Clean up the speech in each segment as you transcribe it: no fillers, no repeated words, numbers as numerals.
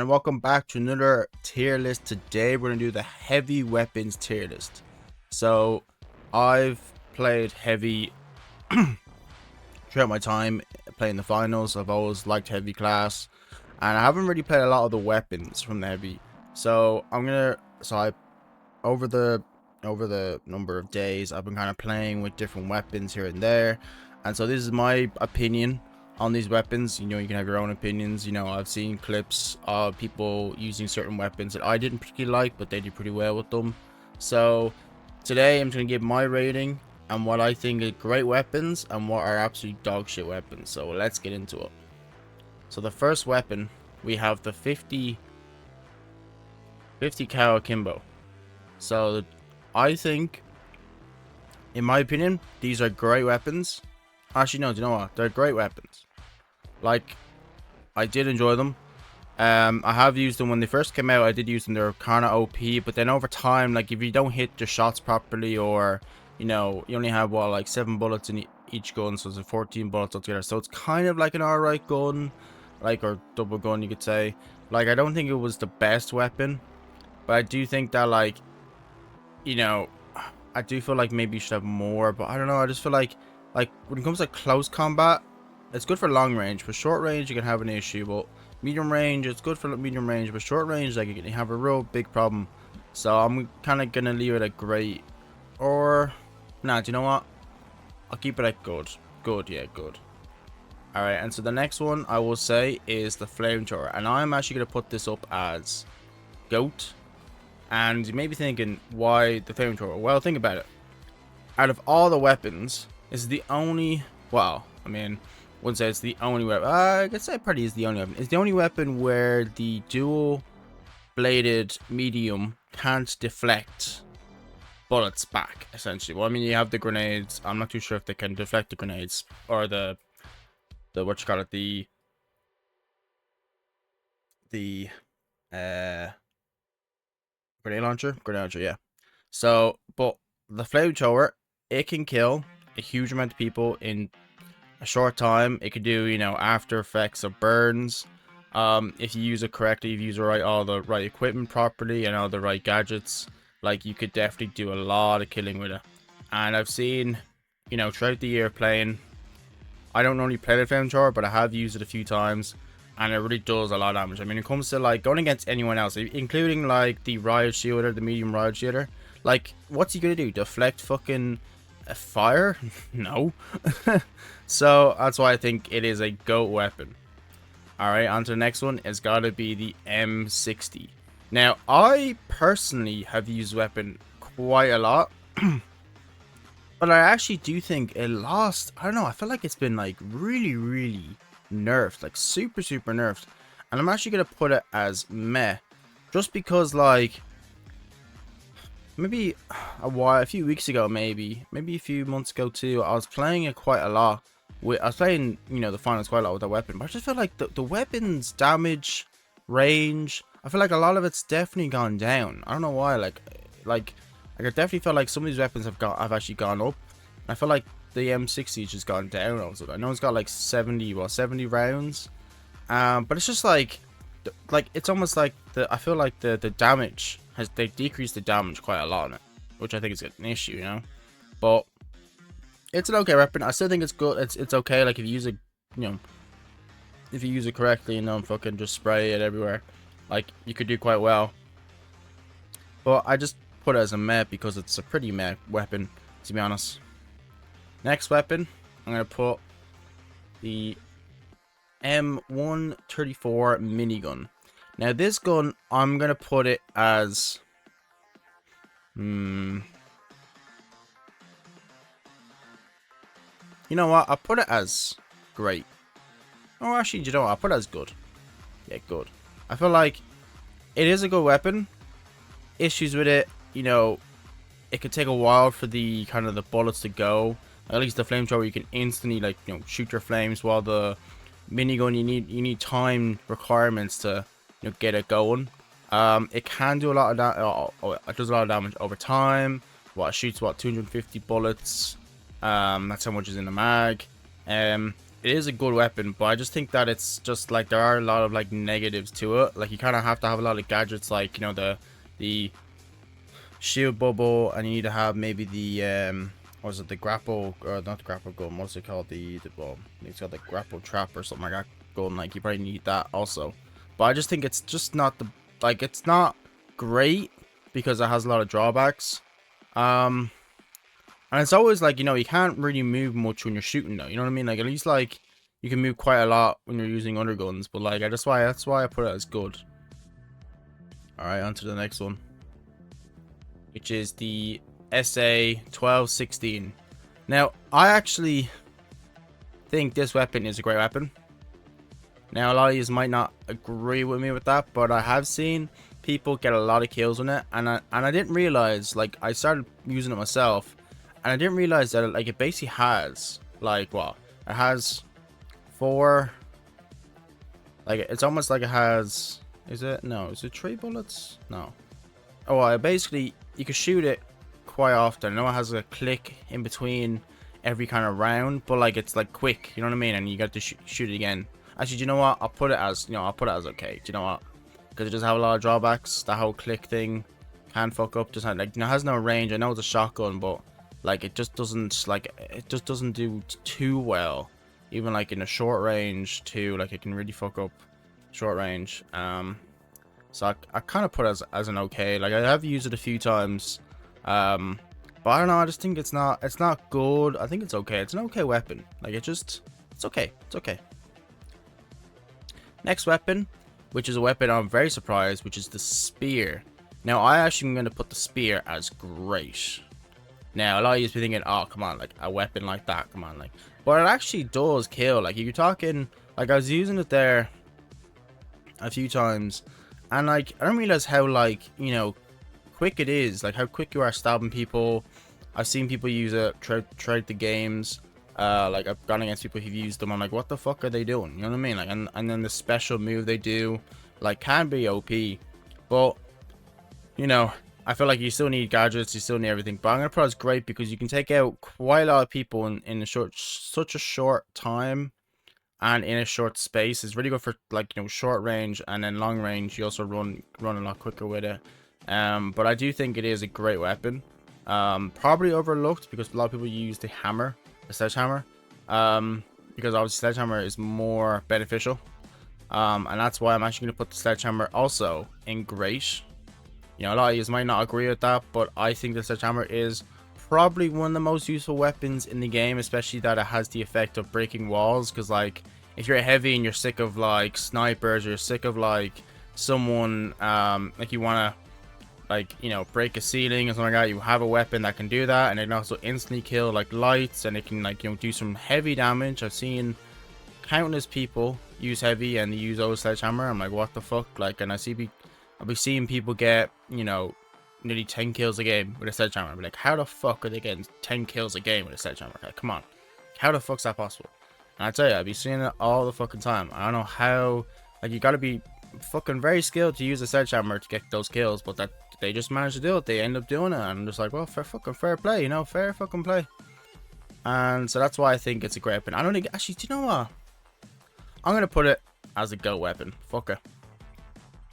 And welcome back to another tier list. Today we're going to do the heavy weapons tier list. So I've played heavy throughout my time playing the finals. I've always liked heavy class, and I haven't really played a lot of the weapons from the heavy. So over the number of days I've been kind of playing with different weapons here and there, and so this is my opinion on these weapons. You can have your own opinions. I've seen clips of people using certain weapons that I didn't particularly like, but they did pretty well with them. So today I'm going to give my rating and what I think are great weapons and what are absolute dog shit weapons. So let's get into it. So the first weapon, we have the 50 cal Akimbo. So I think, in my opinion, these are great weapons. Actually, no, do you know what? They're great weapons. Like, I did enjoy them. I have used them when they first came out. I did use them. They're kind of OP, but then over time, like, if you don't hit your shots properly, or you only have like 7 bullets in each gun, so it's 14 bullets altogether. So it's kind of like an alright gun, like, or double gun, you could say. Like, I don't think it was the best weapon, but I do think that, like, I do feel like maybe you should have more, but I don't know. I just feel like when it comes to close combat, it's good for long range. For short range, you can have an issue, but medium range, it's good for medium range, but short range, like, you can have a real big problem. So I'm kind of gonna leave it at great, or nah, do you know what? I'll keep it at good. Good, yeah, good. All right, and so the next one I will say is the Flamethrower, and I'm actually gonna put this up as GOAT. And you may be thinking, why the Flamethrower? Well, think about it. Out of all the weapons, it's the only, well, I mean, wouldn't say it's the only weapon. I could say it probably is the only weapon. It's the only weapon where the dual bladed medium can't deflect bullets back, essentially. Well, I mean, you have the grenades. I'm not too sure if they can deflect the grenades, or the what you call it, the grenade launcher, yeah. So, but the Flamethrower, it can kill a huge amount of people in a short time. It could do, after effects of burns. If you use it correctly, if you use all the right equipment properly and all the right gadgets, like, you could definitely do a lot of killing with it. And I've seen, throughout the year playing, I don't normally play the Flamethrower, but I have used it a few times, and it really does a lot of damage. I mean, it comes to, like, going against anyone else, including, like, the riot shielder, the medium riot shielder. Like, what's he gonna do? Deflect fucking fire? No. So that's why I think it is a GOAT weapon. Alright, on to the next one. It's gotta be the M60. Now, I personally have used weapon quite a lot. But I actually do think it lost. I don't know. I feel like it's been, like, really, really nerfed. Like, super, super nerfed. And I'm actually going to put it as meh. Just because, like, maybe a few weeks ago, maybe a few months ago too, I was playing it quite a lot. I was playing, the finals quite a lot with the weapon. But I just feel like the weapon's damage, range, I feel like a lot of it's definitely gone down. I don't know why. Like I definitely feel like some of these weapons have actually gone up. I feel like the M60 has just gone down also. I know it's got like 70 rounds. But it's just like it's almost like I feel like the damage they decreased the damage quite a lot on it, which I think is an issue, But it's an okay weapon. I still think it's good. It's okay. Like, if you use it, if you use it correctly, fucking just spray it everywhere, like, you could do quite well. But I just put it as a meh because it's a pretty meh weapon, to be honest. Next weapon, I'm gonna put the M134 Minigun. Now, this gun, I'm gonna put it as you know what? I'll put it as great. Oh, actually, you know what? I'll put it as good. Yeah, good. I feel like it is a good weapon. Issues with it, it could take a while for the bullets to go. At least the Flamethrower, you can instantly, like, shoot your flames, while the minigun, you need time requirements to get it going. It can do a lot of that. It does a lot of damage over time. It shoots 250 bullets. That's how much is in the mag. it is a good weapon, but I just think that it's just like there are a lot of like negatives to it. Like you kind of have to have a lot of gadgets, like you know the shield bubble, and you need to have maybe the what was it, the grapple, or not the grapple gun, what's it called, the well, it's got the grapple trap or something like that going. Like you probably need that also, but I just think it's just not the, like, it's not great because it has a lot of drawbacks. And it's always like, you know, you can't really move much when you're shooting though, you know what I mean? Like at least like you can move quite a lot when you're using underguns, but like that's why I put it as good. All right, on to the next one, which is the SA-1216. Now, I actually think this weapon is a great weapon. Now, a lot of you might not agree with me with that, but I have seen people get a lot of kills on it, and I didn't realize, like, I started using it myself, and I didn't realize that like it basically has like, well, it has 4, like it's almost like it has, is it 3 bullets? No. Oh, well, basically you can shoot it quite often. I know it has a click in between every kind of round, but like it's like quick, you know what I mean? And you got to shoot it again. Actually, do you know what? I'll put it as, you know, I'll put it as okay. Do you know what? Because it does have a lot of drawbacks. The whole click thing can fuck up. Just like, you know, it has no range. I know it's a shotgun, but like it just doesn't, like, it just doesn't do too well. Even like in a short range too, like it can really fuck up short range. So I kind of put it as an okay. Like I have used it a few times, but I don't know. I just think it's not good. I think it's okay. It's an okay weapon. Like it's okay. It's okay. Next weapon, which is a weapon I'm very surprised, which is the spear. Now I actually am going to put the spear as great. Now a lot of you be thinking, oh come on, like a weapon like that, come on, like, but it actually does kill. Like you're talking, like I was using it there a few times, and like I don't realize how, like, you know, quick it is, like how quick you are stabbing people. I've seen people use it throughout the games. Like I've gone against people who've used them. I'm like, what the fuck are they doing? You know what I mean? Like, and then the special move they do, like, can be OP, but you know, I feel like you still need gadgets, you still need everything. But I'm gonna put it as great because you can take out quite a lot of people in such a short time. And in a short space. It's really good for, like, you know, short range, and then long range you also run a lot quicker with it. But I do think it is a great weapon. Probably overlooked because a lot of people use the hammer, the sledgehammer, because obviously sledgehammer is more beneficial, and that's why I'm actually going to put the sledgehammer also in great. You know, a lot of you might not agree with that, but I think the sledgehammer is probably one of the most useful weapons in the game, especially that it has the effect of breaking walls. Because like if you're heavy and you're sick of like snipers, or you're sick of like someone like you want to, like, you know, break a ceiling or something like that, you have a weapon that can do that, and it can also instantly kill like lights, and it can, like, you know, do some heavy damage. I've seen countless people use heavy and use old sledgehammer. I'm like, what the fuck? Like, and I'll be seeing people get, you know, nearly 10 kills a game with a sledgehammer. I'm like, how the fuck are they getting 10 kills a game with a sledgehammer? Like, come on, how the fuck's that possible? And I tell you, I'll be seeing it all the fucking time. I don't know how. Like, you gotta be fucking very skilled to use a sledgehammer to get those kills, but that they just managed to do it. They end up doing it, and I'm just like, well, fair play, you know, fair fucking play. And so that's why I think it's a great weapon. I don't think, actually, do you know what? I'm gonna put it as a go weapon. Fuck it.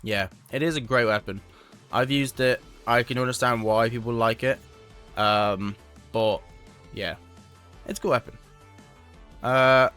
Yeah, it is a great weapon. I've used it. I can understand why people like it, but yeah, it's a good weapon. Alright,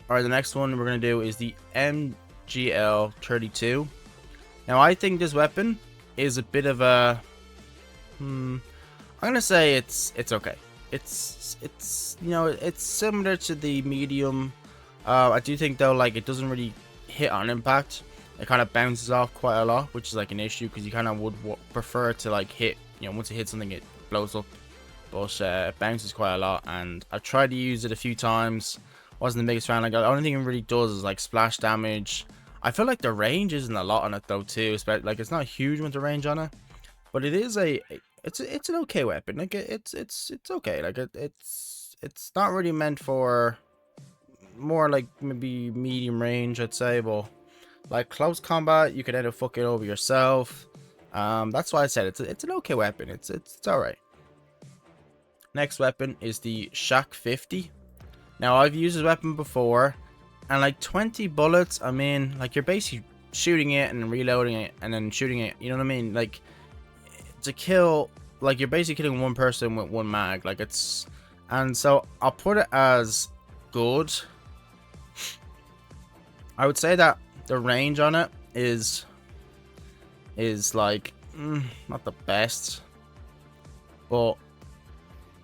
the next one we're gonna do is the MGL-32. Now I think this weapon is a bit of a, I'm gonna say it's okay. It's you know, it's similar to the medium. I do think though, like, it doesn't really hit on impact. It kind of bounces off quite a lot, which is like an issue, because you kind of would prefer to like hit, you know, once it hits something it blows up, but it bounces quite a lot. And I've tried to use it a few times, wasn't the biggest fan. Like, the only thing it really does is like splash damage. I feel like the range isn't a lot on it though too, especially like it's not a huge amount of range on it, but it is it's an okay weapon. Like it's okay. Like it's not really meant for, more like maybe medium range, I'd say, but like close combat, you could end up fucking over yourself. That's why I said it's an okay weapon. It's all right. Next weapon is the Shack 50. Now, I've used this weapon before, and like 20 bullets, I mean, like you're basically shooting it and reloading it and then shooting it, you know what I mean? Like, to kill, like you're basically killing one person with one mag, like it's, and so I'll put it as good. I would say that the range on it is like not the best, but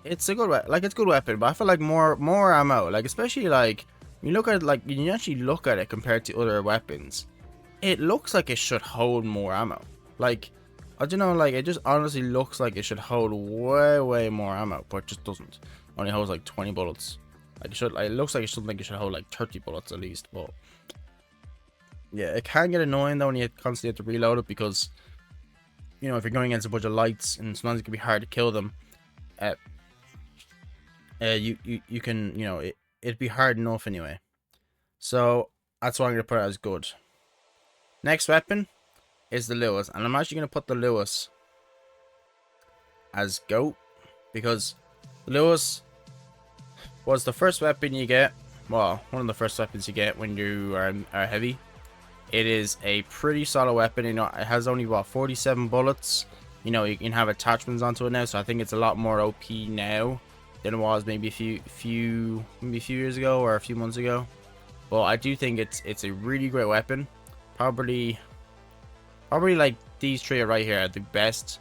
it's a good like it's a good weapon. But I feel like more ammo, like especially like you look at it, like you actually look at it compared to other weapons, it looks like it should hold more ammo. Like I don't know, like it just honestly looks like it should hold way more ammo, but it just doesn't. Only holds like 20 bullets. Like it should, like, it looks like it should, like it should hold like 30 bullets at least. But yeah, it can get annoying though when you constantly have to reload it, because you know if you're going against a bunch of lights and sometimes it can be hard to kill them. You can, you know, it'd be hard enough anyway. So that's why I'm gonna put it as good. Next weapon is the Lewis, and I'm actually gonna put the Lewis as GOAT, because the Lewis was the first weapon you get. Well, one of the first weapons you get when you are heavy. It is a pretty solid weapon. You know, it has only what 47 bullets. You know, you can have attachments onto it now, so I think it's a lot more OP now than it was maybe a few years ago or a few months ago. But I do think it's a really great weapon. Probably like these three right here are the best.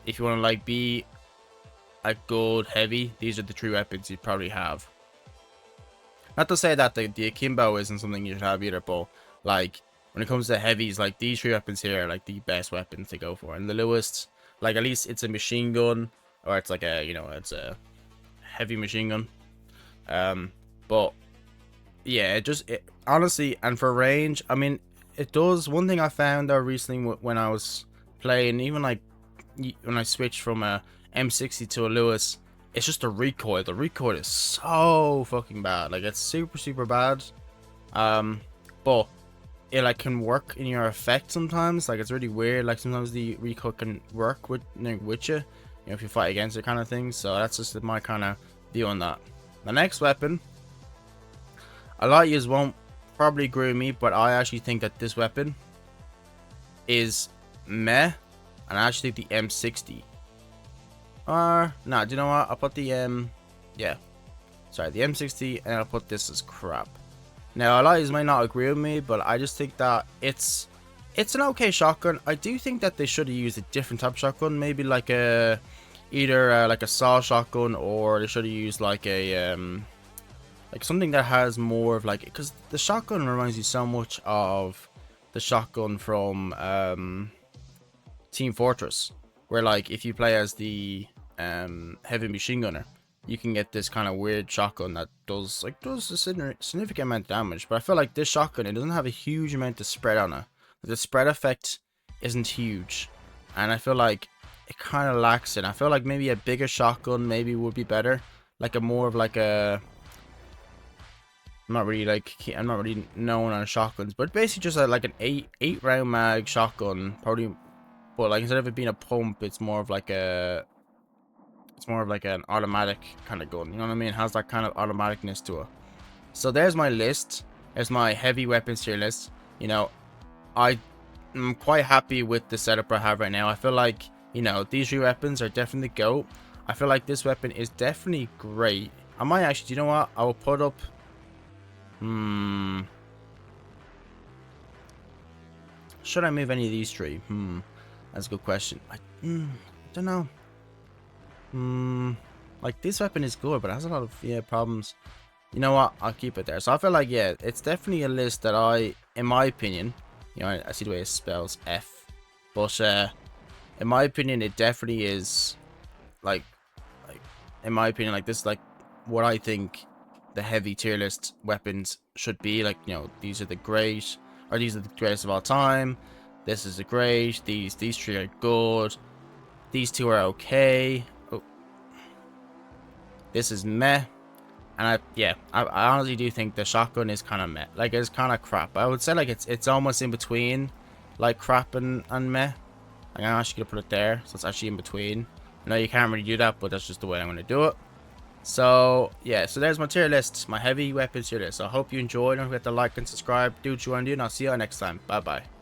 If you want to like be a good heavy, these are the three weapons you probably have. Not to say that the Akimbo isn't something you should have either, but like when it comes to heavies, like these three weapons here are like the best weapons to go for. And the Lewis, like at least it's a machine gun, or it's like a, you know, it's a heavy machine gun. But yeah, it honestly, and for range, I mean, it does. One thing I found out recently when I was playing, even like when I switched from a M60 to a Lewis, it's just the recoil. The recoil is so fucking bad. Like it's super bad. But it like can work in your effect sometimes. Like it's really weird. Like sometimes the recoil can work with you, you know, if you fight against it kind of thing. So that's just my kind of view on that. The next weapon, a lot of you won't probably agree with me, but I actually think that this weapon is meh, and I actually think the M60. Nah, do you know what? I'll put the the M60, and I'll put this as crap. Now, a lot of you might not agree with me, but I just think that it's an okay shotgun. I do think that they should have used a different type of shotgun, maybe like a either like a saw shotgun, or they should have used like a like something that has more of like, because the shotgun reminds you so much of the shotgun from Team Fortress, where like if you play as the heavy machine gunner, you can get this kind of weird shotgun that does a significant amount of damage. But I feel like this shotgun, it doesn't have a huge amount of spread on it. The spread effect isn't huge, and I feel like it kind of lacks it. I feel like maybe a bigger shotgun maybe would be better, like a more of like a, I'm not really known on shotguns, but basically just like an 8 round mag shotgun probably. But like instead of it being a pump, it's more of like an automatic kind of gun. You know what I mean? It has that kind of automaticness to it. So there's my list. There's my heavy weapons tier list. You know, I'm quite happy with the setup I have right now. I feel like, you know, these three weapons are definitely GOAT. I feel like this weapon is definitely great. I might actually, do you know what? I will put up. Should I move any of these three? That's a good question. I don't know. Like this weapon is good, but it has a lot of problems. You know what? I'll keep it there. So I feel like, yeah, it's definitely a list that in my opinion, you know, I see the way it spells F, but in my opinion, it definitely is like in my opinion, like this is like what I think the heavy tier list weapons should be. Like, you know, these are the great, or these are the greatest of all time. This is the great. These three are good. These two are okay. Oh. This is meh. And I honestly do think the shotgun is kind of meh. Like, it's kind of crap. I would say like it's almost in between, like crap and meh. Like, I'm actually gonna put it there, so it's actually in between. I know you can't really do that, but that's just the way I'm gonna do it. So yeah, so there's my tier list, my heavy weapons tier list. So I hope you enjoyed. Don't forget to like and subscribe. Do what you want to do, and I'll see you next time. Bye bye.